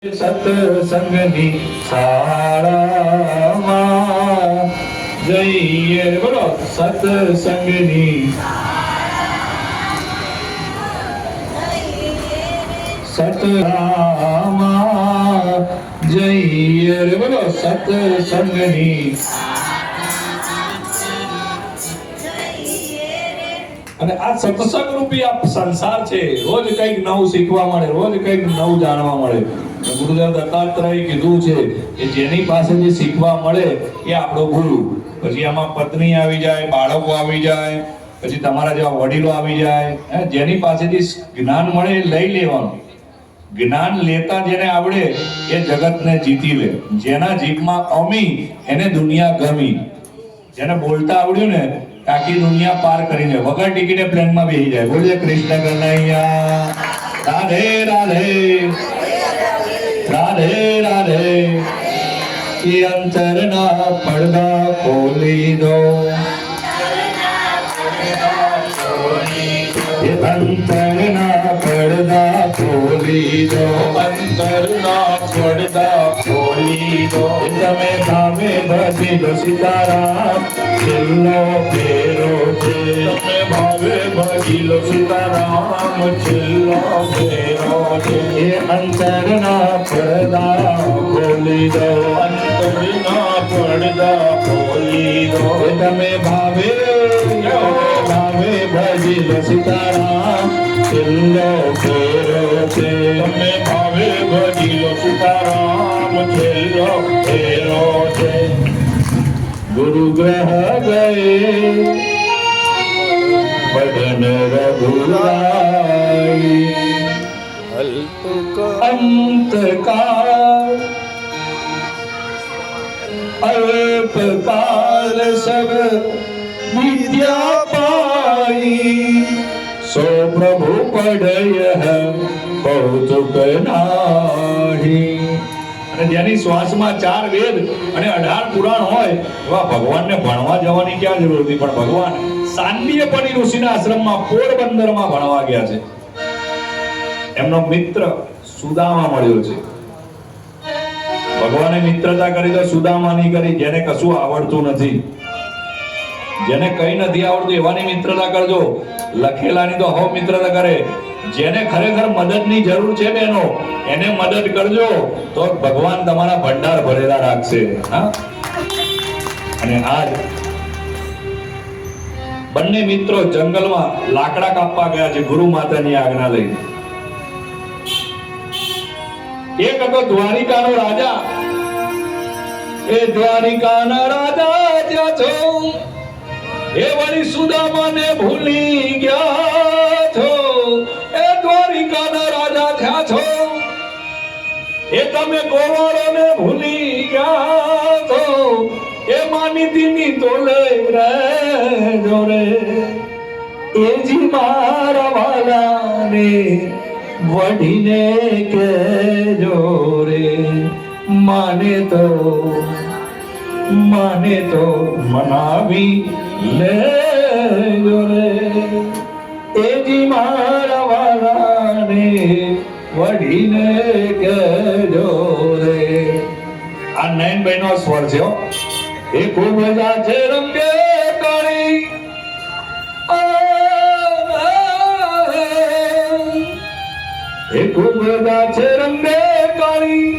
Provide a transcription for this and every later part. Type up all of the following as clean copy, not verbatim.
સત્સંગની શાળામાં જઈએ, બોલો સત્સંગની સતરામાં જઈએ રે, બોલો સત્સંગની. અને આ સત્સંગ રૂપી આ સંસાર છે. રોજ કંઈક નવું શીખવા મળે, રોજ કંઈક નવું જાણવા મળે. ગુરુદેવ દત્તાત્રેય કીધું છે કે જેની પાસેથી શીખવા મળે એ આપણો ગુરુ. પછી આમાં પત્ની આવી જાય, બાળકો આવી જાય, પછી તમારા જેવા વડીલો આવી જાય. જેની પાસેથી જ્ઞાન મળે એ લઈ લેવાનું. જ્ઞાન લેતા જેને આવડે એ જગતને જીતી લે. જેના જીભમાં અમી એને દુનિયા ગમી. જેને બોલતા આવડ્યું ને આખી દુનિયા પાર કરીને વગર ટિકિટે પ્લેનમાં બેસી જાય. બોલીએ કૃષ્ણ કનૈયા રાધે રાધે રાધે રાધે. એ અંતરના પડદા ખોલી દો, એ અંતરના પડદા ખોલી દો, અંતરના પડદા ખોલી દો. તમે ભાવે ભજી દો સીતારામ છેલ્લો ફેરો છે. તમે ભાવે ભજી લો સીતારામ છેલ્લો ફેરો છે. એ અંતરના પડદા ખોલી દો, અંતરના પડદા ખોલી દો. તમે ભાવે ભાવે ભજી લો સીતારામ છેલ્લો ફેરો છે. તમે ભાવે ભજી લો સીતારામ છેલ્લો ફેરો છે. ગુરુ ગ્રહ ગયે ભજન રઘુરાઈ. અંતકાલ અલ્પકાલ સબ વિદ્યા પાઈ. સો પ્રભુ પડય કૌતુક નાહી. અને જેની શ્વાસમાં 4 વેદ અને 18 પુરાણ હોય એવા ભગવાનને ભણવા જવાની ક્યાં જરૂર હતી? પણ ભગવાન સાંદીપની ઋષિના આશ્રમમાં પોરબંદરમાં ભણવા ગયા છે. એમનો મિત્ર સુદામા મળ્યો છે. ભગવાને મિત્રતા કરી તો સુદામાની કરી. જેને કશું આવડતું નથી, જેને કઈ નથી આવડતું એવાની મિત્રતા કરજો. લખેલાની તો હવ મિત્રતા કરે. જેને ખરેખર મદદની જરૂર છે બેનો એને મદદ કરજો તો ભગવાન તમારા ભંડાર ભરેલા રાખશે. અને આજ બંને મિત્રો જંગલમાં લાકડા કાપવા ગયા છે ગુરુ માતાની આજ્ઞા લઈને. એક હતો દ્વારિકાનો રાજા. એ દ્વારિકાના રાજા ત્યાં છો, એ વળી સુદામાને ભૂલી ગયા છો. એ દ્વારિકાના રાજા થયા છો, એ તમે ગોવાળોને ભૂલી ગયા છો. એ માનીતીની તોલે રહેજો રે. એજી મારા વાલાને વઢીને કહેજો રે. માને તો મનાવી લેજો રે. એજી મારા વાલાને વઢીને કહેજો રે. આ નયનભાઈ નો સ્વર છે. એ ખૂબ મજા છે રંગે કાળી. એ ખૂબ મજા છે રંગે કાળી.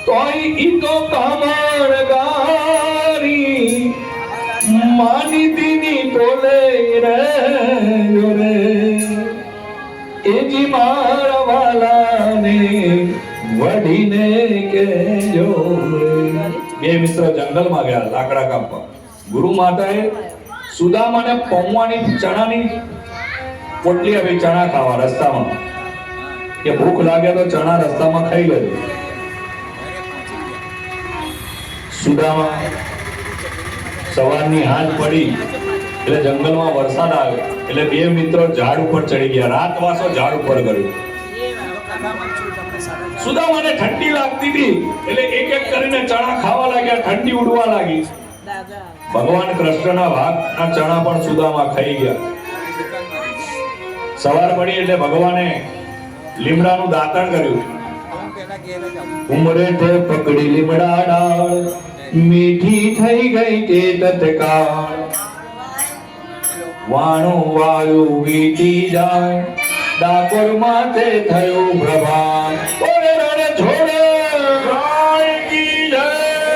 તોય ઈ તો કામણ ગારી. માનીતીની તોલે રહેજો રે. એજી મારા વાલાને વઢીને કહેજો રે. બે મિત્ર જંગલમાં ગયા લાકડા કાપવા. ગુરુ માતાએ સુદામાને પૌવાની ચણાની પોટલી આપી. ચણા ખાવા રસ્તામાં. કે ભૂખ લાગે તો ચણા રસ્તામાં ખાઈ લેજો. સુદામા સવારની હાંજ પડી એટલે જંગલમાં વરસાદ આવ્યો એટલે બે મિત્રો ઝાડ ઉપર ચડી ગયા. રાતવાસો ઝાડ ઉપર કર્યું. સુદામાને ઠંડી લાગતી હતી એટલે એક એક કરીને ચણા ખાવા લાગ્યા. ઠંડી ઉડવા લાગી. ભગવાન કૃષ્ણના ભાગના ચણા પણ સુદામા ખાઈ ગયા. સવાર પડી એટલે ભગવાને લીમડાનું દાંતણ કર્યું. ઉમરેઠે પકડી લીમડા ડાળ, મીઠી થઈ ગઈ તે તત્કાળ. વાણું વાયુ વીતી જાય, ડાકોર માથે થયું પ્રભાત. ઓરે રે છોડે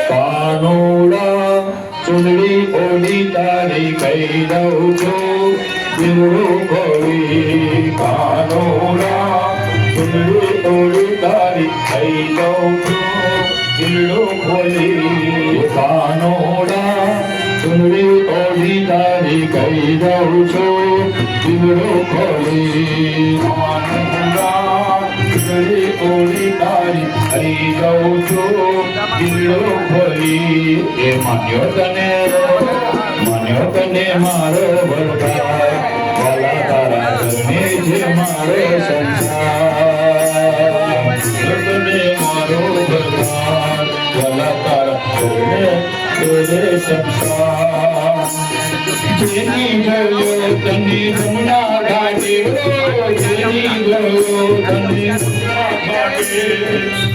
કાનોડા, ચૂંદડી ઓઢી તારી કહી દઉં છું દિલડું ખોલી. કાનોડા, ચૂંદડી ઓઢી તારી કહી દઉં છું દિલડું ખોલી. કાનોડા, ચૂંદડી ઓઢી તારી કહી દઉં છું દિલડું ખોલી. કાનોડા, ચૂંદડી ઓઢી તારી કહી દઉં છું દિલડું ખોલી. એ માન્યો તને મારો વરદાન, વાલા તારા ચરણે છે મારો સંસાર. તને મારો વરદાન, વાલા તારા ચરણે છે સંસાર. જેની ગયો તને રમણા ઘાટે, જેની ગયો તને રમણા ઘાટે,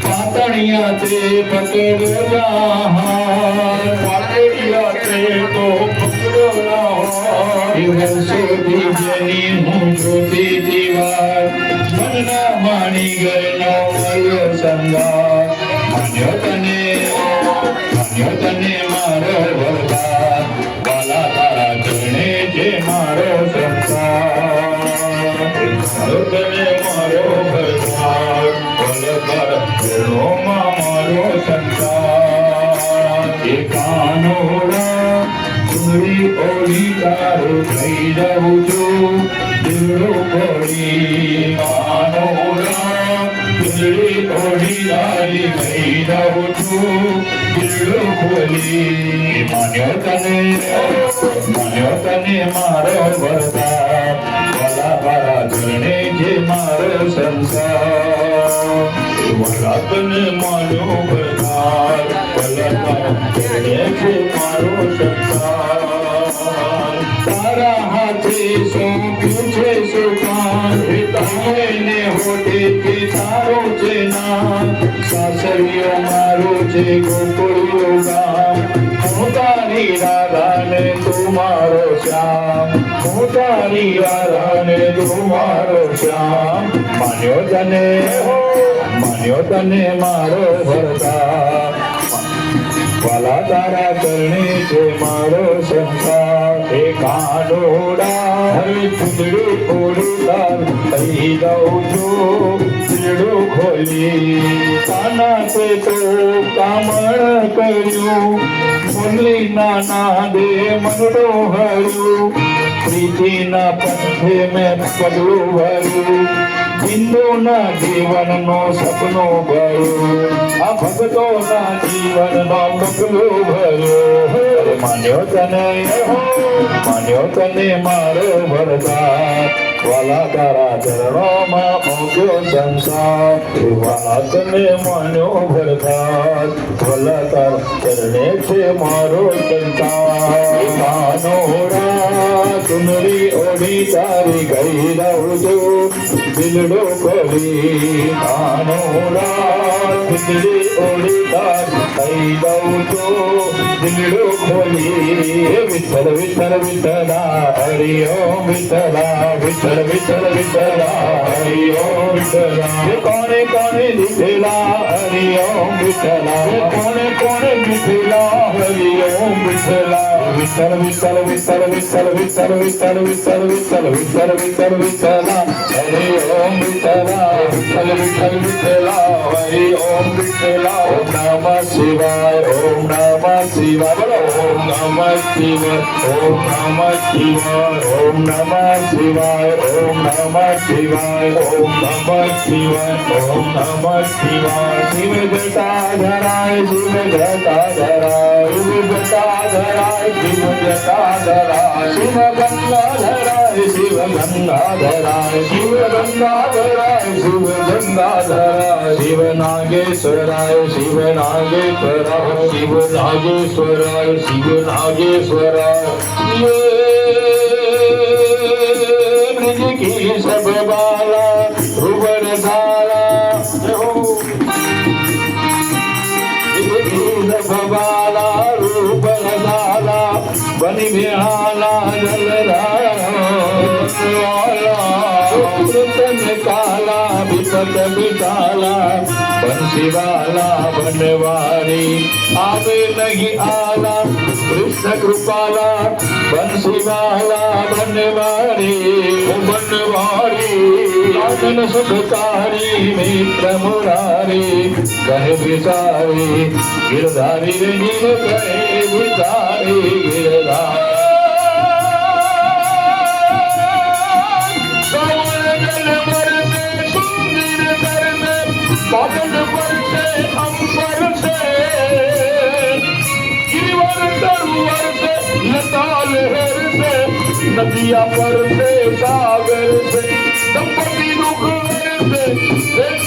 પાતળિયા તે પકડો હાર, પાતળિયા તે તો પકડો હાર. વર્ષોથી જેની હું જોતી દીવાર, મનના માણી ગયેલો મળ્યો સંગાર. માન્યો તને મારો વરદાન, વાલા તારા ચરણે જે મારો સંસાર. તને મારો વરદાન, વાલા તારા ચરણોમાં મારો સંસાર. એ કાનોડા, ચૂંદડી ઓઢી તારું થઈ દઉં છું દિલડું ખોલી. કાનોડા, ચૂંદડી ઓઢી તારી થઈ દઉં છું દિલડું ખોલી. માન્યો તને મારો વરદાન, વાલા તારા ચરણે જે મારો સંસાર. વાલા તને માન્યો વરદાન, વાલા તારા ચરણે જે મારો સંસાર. તારા હાથે સોંપ્યું છે સુકાન, તારે હોઠેથી તારો છે નામ. સાસરીઓ મારું છે ગોકુળિયું ગામ, હું તારી રાધાને તું મારો શ્યામ. હું તારી રાધાને તું મારો શ્યામ. માન્યો તને મારો વરદાન, વાલા તારા ચરણે છે મારો સંસાર. એ કાનોડા, હવે ચૂંદડી ઓઢી તારું કહી દઉં છું દિલડું ખોલી. કાના તે તો કામણ કર્યું, મુરલીના નાદે મનડો હર્યું, પ્રીતિના પંથે મેં પગલું ભર્યું, હિન્દુના જીવનનો સપનો ભર્યું, આ ભક્તોના જીવનનો પગલું ભર્યું. માન્યો તને મારો વરદાન, વાલા તારા ચરણોમાં મૂક્યો સંસાર. વાલા તને માન્યો વરદાન, વાલા તારા ચરણે છે મારો સંસાર. કાનોડા, ચૂંદડી ઓઢી તારી કહી દઉં છું દિલડું ખોલી. કાનોડા, ચૂંદડી ઓઢી તારી કહી દઉં છું દિલડું ખોલી. વિઠ્ઠલ વિઠ્ઠલ વિઠ્ઠલા, હરિ ઓમ વિઠ્ઠલા, વિઠ્ઠલ વિઠ્ઠલ વિઠ્ઠલા, હરિ ઓમ વિઠ્ઠલા. કોણે કોણે લીધેલા, હરિ ઓમ વિઠ્ઠલા. કોણે લીધેલા, હરિ ઓમ વિઠ્ઠલા. વિઠ્ઠલ વિઠ્ઠલ વિઠ્ઠલ વિઠ્ઠલ વિઠ્ઠલ વિઠ્ઠલ વિઠ્ઠલ વિઠ્ઠલ વિઠ્ઠલ વિઠ્ઠલ વિઠ્ઠલા, હરિ ઓમ વિઠ્ઠલા. વિઠ્ઠલ વિઠ્ઠલ વિઠ્ઠલા, હરિ ઓમ વિઠ્ઠલા. ઓમ નમઃ શિવાય, ઓમ નમઃ શિવાય. બોલો ઓમ નમઃ શિવાય, ઓમ નમઃ શિવાય, ઓમ નમઃ શિવાય, ઓમ નમઃ શિવાય, ઓમ નમઃ શિવાય, ઓમ નમઃ શિવાય. શિવ જટા ધરાય, શિવ જટા ધરાય, શિવ જટા ધરાય, શિવ જટા ધરાય. શિવ ગંગા ધરાય, શિવ ગંગા ધરાય, શિવ ગંગા ધરાય, શિવ ગંગા ધરાય. શિવ નાગેશ્વરાય, શિવ નાગેશ્વરાય, શિવ નાગેશ્વરાય, શિવ नागेश्वराय. ये ब्रज की सब बाला, ध्रुवन धारा, વાલા રૂપ રસાલા બની ભેળાલા જલરાલા કાલા વિપત મિટાલા બંસીવાલા बनवारी आवे नहीं आला कृष्ण कृपाला बंसीवाला बनवारी साधन सुखकारी मित्र मुरारी कहे बिचारी गिरधारी नील कहे बिचारी गिरधारी बादल बरसे अंबर से गिरिवर तरुवर से लता लहर से नदिया पर से सागर से दंपति दुख से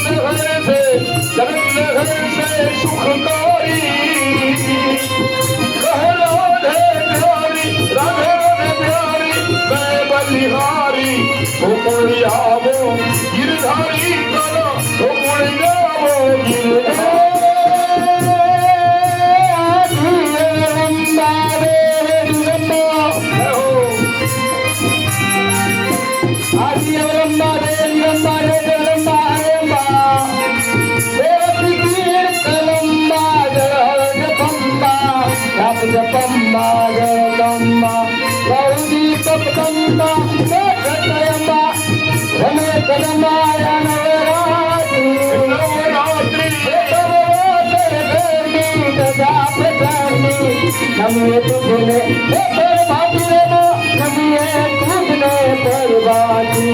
लहर से चरण लहर से सुखकारी कह राधे प्यारी राधे राधे प्यारी मैं बलिहारी हो कोई आवो गिरधारी करो हो कोई नमिए तुझने पर बाबूले ना नमिए तुझने पर बाजी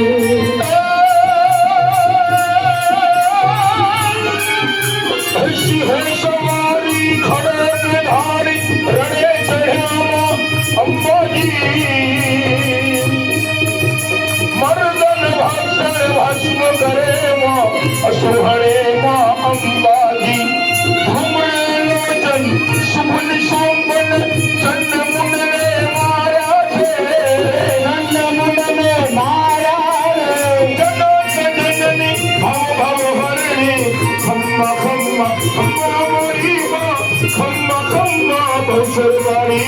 हर्षी है सवारी खड़े धारी रणे चढ़ावा अंबाजी मर्दन भस्म करे माँ असुहरे माँ अंबाजी शुभन शोभन चंद मुंड ने मारा थे चंद मुंड ने मारा रे जननी भव भव हरणी खम्मा खम्मा खम्मा मोरी माँ खम्मा खम्मा बसवारी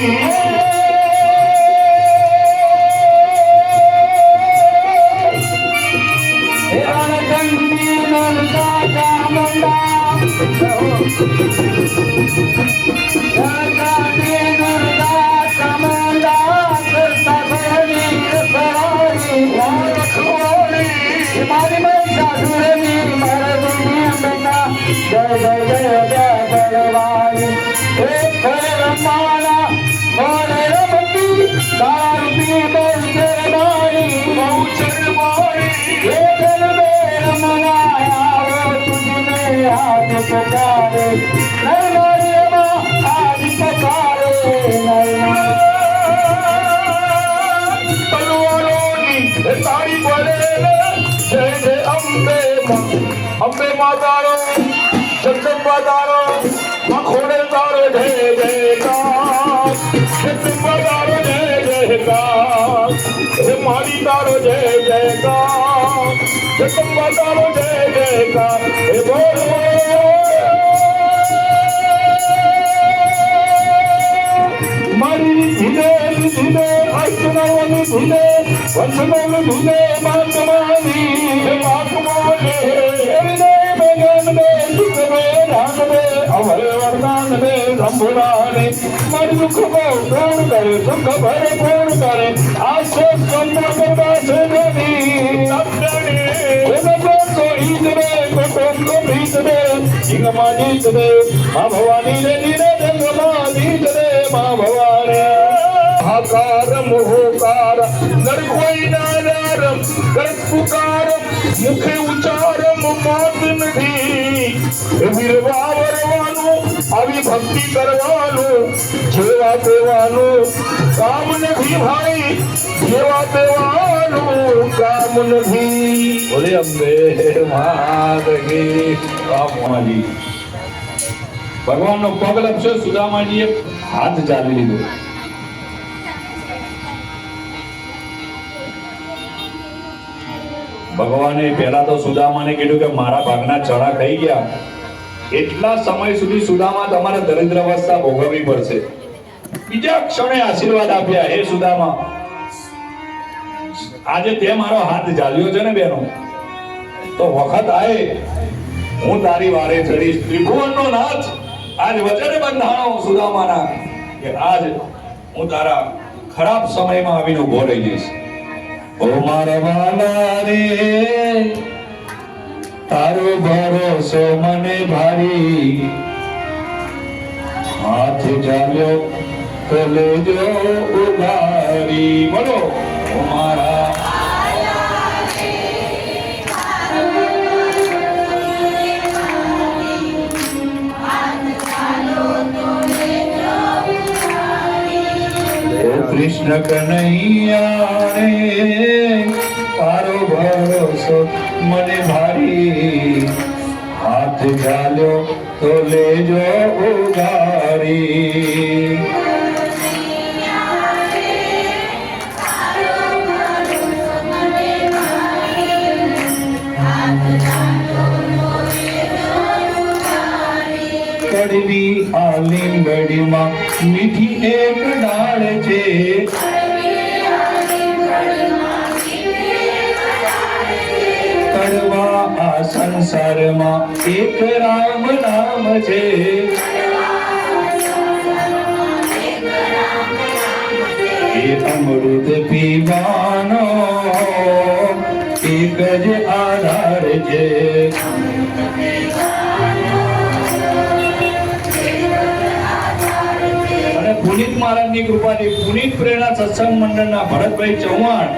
अम्बे मातारो जगदम्बा तारो मखोड़े तारो जय जयकार जगदम्बा तारो जय जयकार हे माली तारो जय जयकार जगदम्बा तारो जय जयकार हे बोल माली धीरे धीरे अष्टनावनी धीरे वंशनावनी धीरे मातमानी मातमानी अमर वरदान में संभुराने मन दुख को पूर्ण करे सुख भरे पूर्ण करे आशो संपूर्ण से देवी अपने को ईद रे को भीत रे सिंह माजीत रे माँ भवानी रे नीरे जंगमा जीत रे माँ भवानी हाकार मोहकार नर कोई नारारम कर पुकार मुखे उच्चारम मात नहीं વીરવાવરવાનું આવી ભક્તિ કરવાનું જેવા તેવાનું કામ નથી ભાઈ જેવા તેવાનું કામ નથી બોલે અંબે માત કી રામાજી ભગવાનનો પગ લપસ્યો સુદામાજીએ હાથ ચાલી લીધો ભગવાને પહેલા તો સુદામાને કીધું કે મારા ભાગના ચણા ખાઈ ગયા એટલા સમય સુધી સુદામા તમારે દરિદ્ર અવસ્થા ભોગવવી પડશે. બીજા ક્ષણે આશીર્વાદ આપ્યા, હે સુદામા આજે તે મારો હાથ ઝાલ્યો છે ને બેનો, તો વખત આએ હું તારી વારે ચડીશ. ત્રિભુવનનો નાથ આજ વચને બંધાણો સુદામાના કે આજ હું તારા ખરાબ સમયમાં આવીને ઉભો રહી જઈશ. ઓ મારા વાલા રે, તારો ભરોસો મને ભારી, હાથ ઝાલ્યો તો લેજો ઉધારી. બોલો ઓ મારા કૃષ્ણ કનૈયા રે, તારો ભરોસો મને ભારી, હાથ ઝાલ્યો તો લેજો ઉધારી. કડવી આ લીંબડીમાં મીઠી એક ડાળ છે, કડવા આ સંસારમાં એક રામ નામ છે. એ અમૃત પીવાનો એક જ આધાર છે. પુનિત મહારાજની કૃપાથી પુનિત પ્રેરણા સત્સંગ મંડળના ભરતભાઈ ચૌહાણ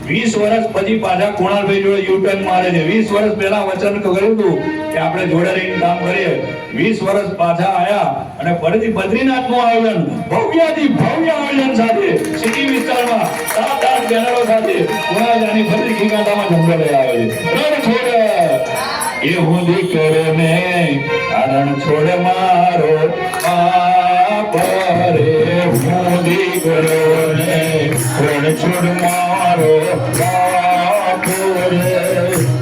20 વર્ષ પછી પાછા કુણાલભાઈ જોડે યુટર્ન મારે છે. 20 વર્ષ પહેલા વચન કર્યું હતું કે આપણે જોડે રહીને કામ કરીએ. 20 વર્ષ પાછા આયા અને ફરીથી બદ્રીનાથનું આયોજન ભવ્યાથી ભવ્ય આયોજન સાથે સિટી વિસ્તારમાં 7-8 બેનરો સાથે કુણાલજાની ફરીથી ખીગાટામાં જંગલ આવ્યો છે. રણ છોડ એ હું દીકરો ને કારણ છોડ મારો રે, હું દીકરો ને રણ છોડ મારો બાપ રે.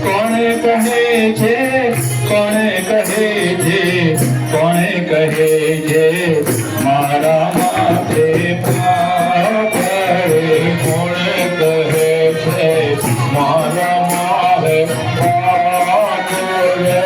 કોણે કહે છે, કોણે કહે છે, કોણે કહે છે મારા માથે પાપ રે. કોણે કહે છે મારા માથે પાપ રે.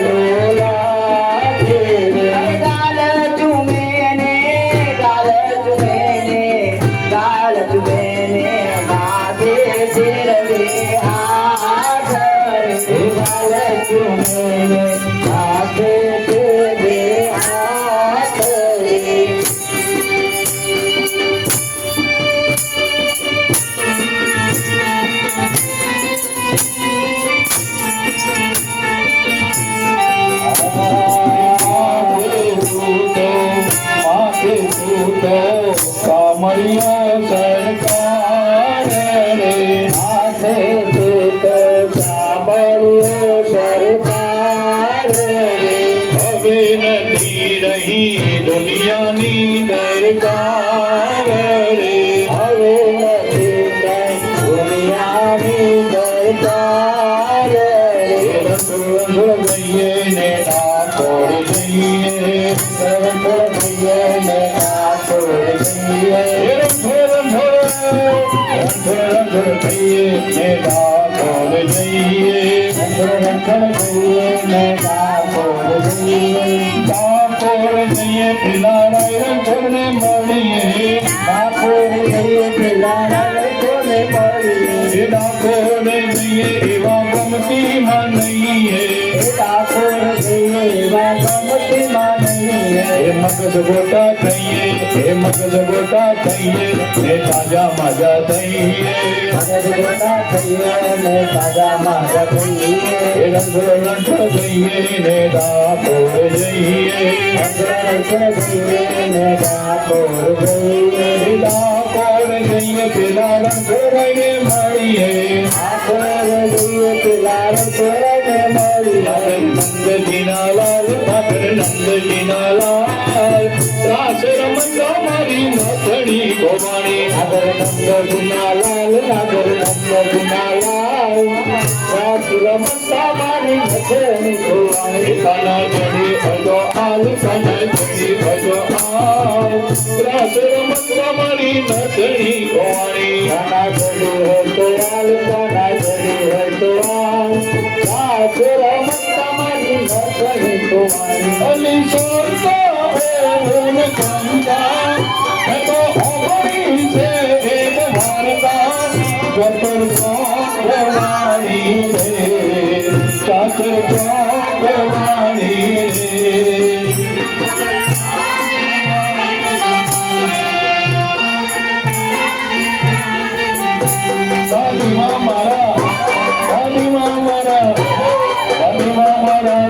Lola સાંભળ્યો સરકાર રે હાથે ચિત સાંભળ્યો સરકાર રે હવે નથી રહી દુનિયાની દરકાર રે હવે નથી કઈ દુનિયાની દરકાર રે રંગ ગઈએ ને ડાકોર જઈએ રંગ જઈએ ને ડાકોર જઈએ રંગ જઈએ ને ડાકોર જઈએ રંગ જઈએ ને ડાકોર જઈએ ડાકોર જઈએ પેલા રંગને મળીએ ડાકોર જઈએ પેલા રંગને મળીએ ડાકોર જઈએ એવા ગમતીમાં નહીં ડાકોર જઈએ એવા ગમતીમાં નહીં હે મગજ ગોટા થઈએ હે મગજ ગોટા થઈએ ને તાજા માજા થઈએ મગજ ગોટા થઈએ ને તાજા માજા થઈએ હે રંગ જઈએ ને ડાકોર જઈએ રંગ જઈએ ને ડાકોર જઈએ ડાકોર જઈએ પેલા રંગને મળીએ ડાકોર જઈએ પેલા રંગને મળીએ નંદજીના લાલ નંદજીના લાલ રાસ રમતા મારી નથણી ગોવાણી નાગર નંદજીના લાલ નાગર નંદજીના લાલ રાસ રમતા મારી નથણી ગોવાણી કાના ચડી ભજો આલ કાના ચડી ભજો આલ રાસ રમતા મારી નથણી ગોવાણી કાના ચડી હે તો આલ કાના ચડી હે તો આલ રાસ રમતા મારી નથણી ગોવાણી અલી સોરતા ઓમ કંદા હે તો હોરી છે એક વારતા ગટર ગોવાણી રે સાસર ગોવાણી રે સાલીમાં મારા સાલીમાં મારા સાલીમાં મારા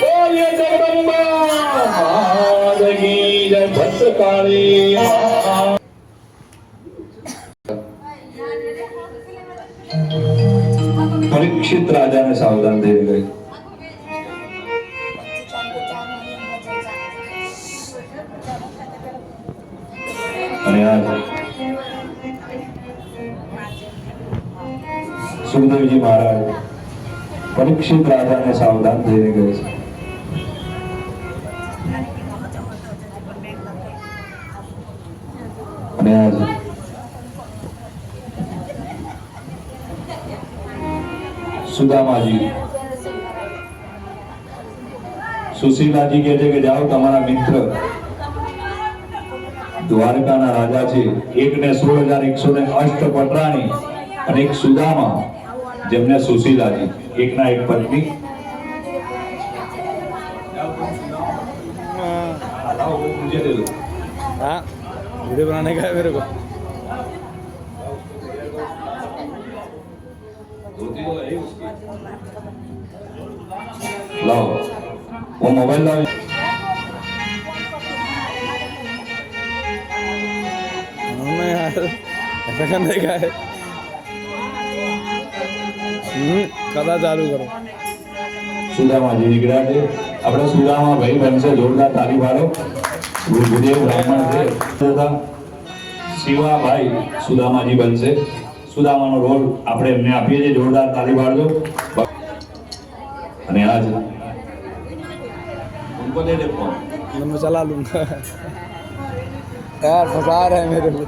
બોલીએ જગદંબા માદગી જય ભટ્ટકાળી પરીક્ષિત રાજાને સાવધાન થઈ ગઈ અને આ સુખદેવજી મહારાજ પરીક્ષિત રાજાને સાવધાન થઈ ગઈ છે સુદામાજી. સુશીલાજી કહે છે કે જાઓ તમારા મિત્ર દ્વારકાના રાજા છે, એકને 16,108 પટરાણી અને એક સુદામા, જેમને સુશીલાજી, એકના એક પત્ની. हाँ वीडियो बनाने का है मेरे को. लाओ वो मोबाइल लाओ. नहीं यार ऐसा करने का है. कथा चालू करो. સુદામાજી નીકળ્યા છે. આપણે સુદામા ભાઈ બનશે, જોરદાર તાળી પાડો. ગુરુદેવ બ્રાહ્મણ છે તથા શિવાભાઈ સુદામાજી બનશે. સુદામાનો રોલ આપણે એમને આપીએ છીએ, જોરદાર તાળી પાડજો. અને આજ ઉनको दे दे फोन. मैं चला लूंगा यार, फंसा रहे हैं मेरे को.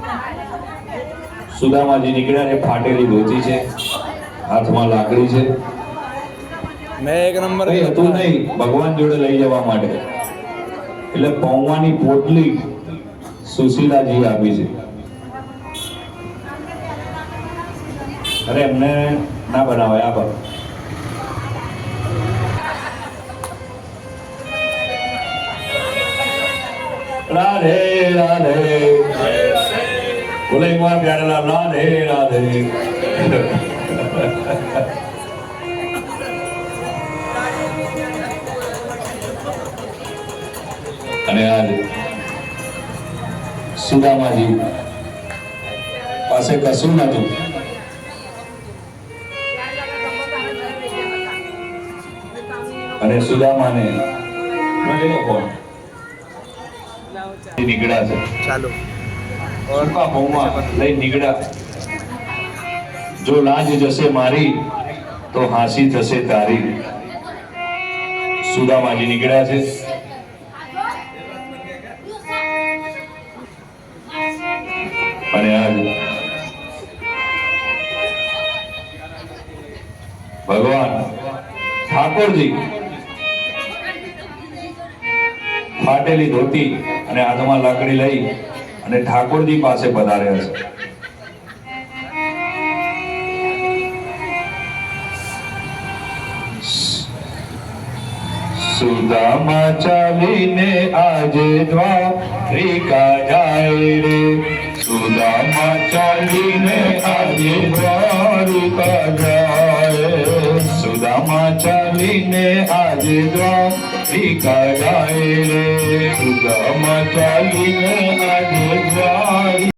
સુદામાજી નીકળ્યા છે. ફાટેલી ધોતી છે, હાથમાં લાકડી છે. मैं एक नंबर કઈ હતું નહીં ભગવાન જોડે લઈ જવા માટે, એટલે પૌવાની પોટલી સુશીલાજી આપી છે. અરે એમને ના બનાવે આ પર. રાધે રાધે બોલે એક વાર પ્યારેલા રાધે રાધે. અને આજ સુદામાજી પાસે કશું નતું, અને સુદામાને નીકળ્યા છે. ચાલો સૂકા પૌમાં લઈ નીકળ્યા. જો લાજ જશે મારી તો હાંસી થશે તારી. સુદામાજી નીકળ્યા છે. અને આજ ભગવાન ઠાકોરજી ફાટેલી ધોતી અને હાથમાં લાકડી લઈ અને ઠાકોરજી પાસે પધાર્યા છે. સુદામા ચાલીને આજે દ્વારિકા જાય રે. સુદામા ચાલીને આજે દ્વારિકા જાય. સુદામા ચાલીને આજે દ્વારિકા જાય રે. સુદામા ચાલીને આજે દ્વારિકા